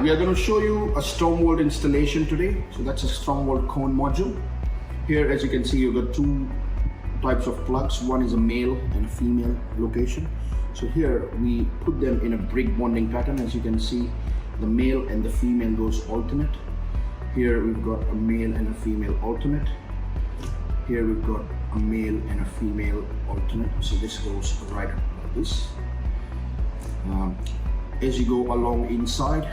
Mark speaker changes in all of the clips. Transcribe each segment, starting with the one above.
Speaker 1: we are going to show you a Stormvault installation today. So that's a Stormvault cone module. Here, as you can see, you've got two types of plugs. One is a male and a female location. So here we put them in a brick bonding pattern. As you can see, the male and the female goes alternate. Here we've got a male and a female alternate. Here we've got a male and a female alternate. So this goes right like this. As you go along inside,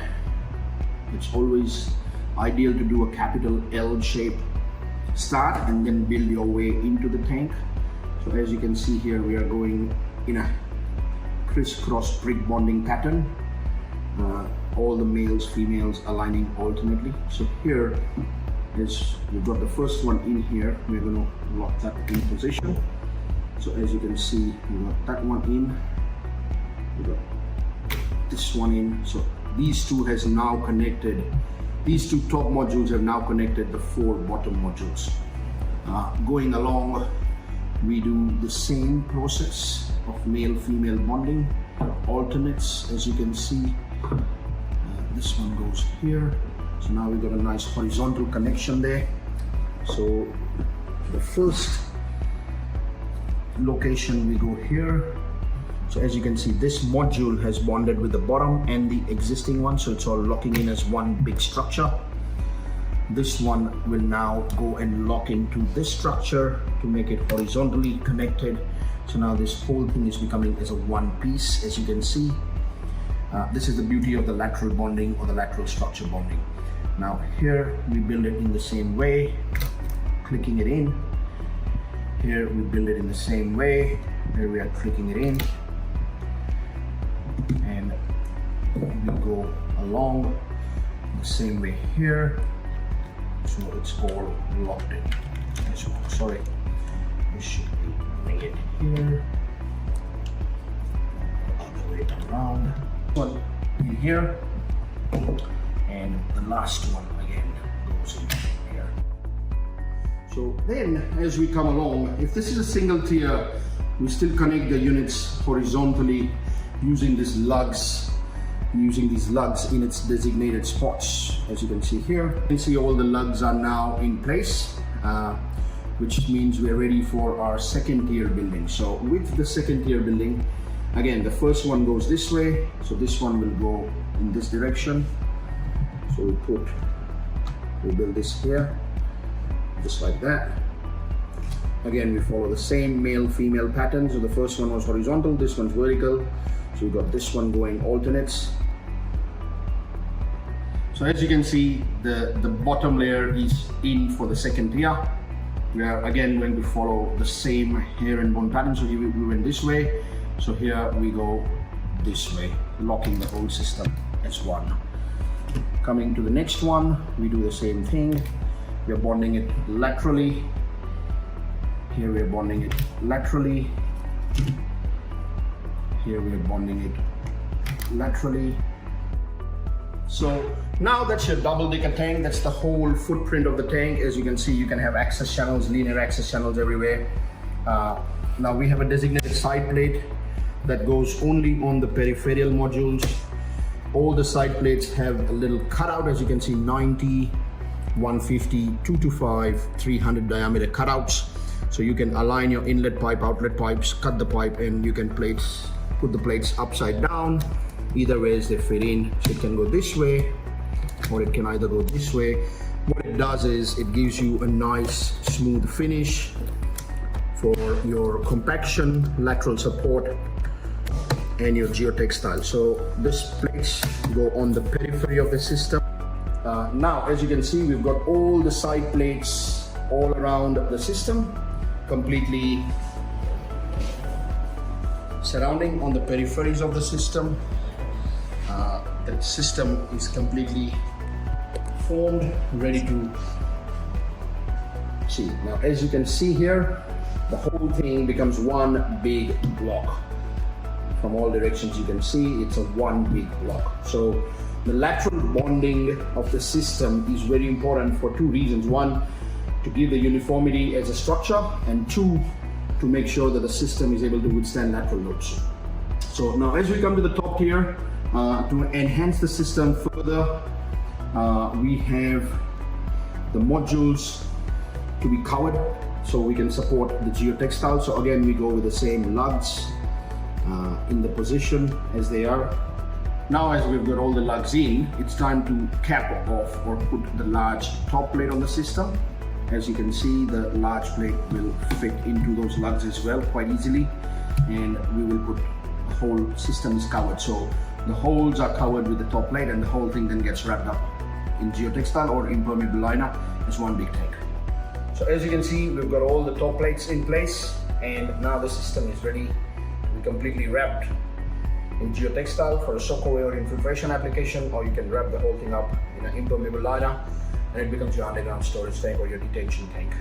Speaker 1: it's always ideal to do a capital L shape start and then build your way into the tank. So as you can see here, we are going in a crisscross brick bonding pattern. All the males, females aligning alternately. So here is, we've got the first one in here. We're going to lock that in position. So as you can see, we got that one in. We got this one in. So these two has now connected. These two top modules have now connected the four bottom modules. Going along, we do the same process of male-female bonding, alternates. As you can see, this one goes here. So now we've got a nice horizontal connection there. So the first location, we go here. So as you can see, this module has bonded with the bottom and the existing one, so it's all locking in as one big structure. This one will now go and lock into this structure to make it horizontally connected. So now this whole thing is becoming as a one piece, as you can see. This is the beauty of the lateral bonding or the lateral structure bonding. Now here we build it in the same way, clicking it in. Here we build it in the same way. Here we are clicking it in. And we go along the same way here. So it's all locked in. Sorry, we should be doing it here. Other way around. One in here, and the last one again goes in here. So then, as we come along, if this is a single tier, we still connect the units horizontally using these lugs in its designated spots. As you can see here, you can see all the lugs are now in place, which means we're ready for our second tier building. So with the second tier building, again, the first one goes this way, so this one will go in this direction. So we build this here, just like that. Again, we follow the same male-female pattern. So the first one was horizontal, this one's vertical. So we got this one going alternates. So as you can see, the bottom layer is in for the second tier. We are again going to follow the same herringbone pattern. So here we went this way. So here we go this way, locking the whole system as one. Coming to the next one, we do the same thing. We are bonding it laterally. Here we are bonding it laterally. Here we are bonding it laterally. So now that's your double-decker tank. That's the whole footprint of the tank. As you can see, you can have access channels, linear access channels everywhere. Now we have a designated side plate that goes only on the peripheral modules. All the side plates have a little cutout, as you can see, 90, 150, 225, 300 diameter cutouts. So you can align your inlet pipe, outlet pipes, cut the pipe, and you can put the plates upside down. Either ways they fit in. So it can go this way, or it can either go this way. What it does is it gives you a nice smooth finish for your compaction, lateral support, and your geotextile. So these plates go on the periphery of the system. Now, as you can see, we've got all the side plates all around the system, completely surrounding on the peripheries of the system. The system is completely formed, ready to see. Now, as you can see here, the whole thing becomes one big block. From all directions you can see it's a one big block. So the lateral bonding of the system is very important for two reasons. One, to give the uniformity as a structure, and two, to make sure that the system is able to withstand lateral loads. So now as we come to the top tier, To enhance the system further, we have the modules to be covered so we can support the geotextile. So again, we go with the same lugs in the position as they are. Now as we've got all the lugs in, it's time to cap off or put the large top plate on the system. As you can see, the large plate will fit into those lugs as well quite easily, and we will put the whole system is covered. So the holes are covered with the top plate and the whole thing then gets wrapped up in geotextile or impermeable liner as one big tank. So as you can see, we've got all the top plates in place, and now the system is ready to be completely wrapped in geotextile for a soak away or infiltration application, or you can wrap the whole thing up in an impermeable liner and it becomes your underground storage tank or your detention tank.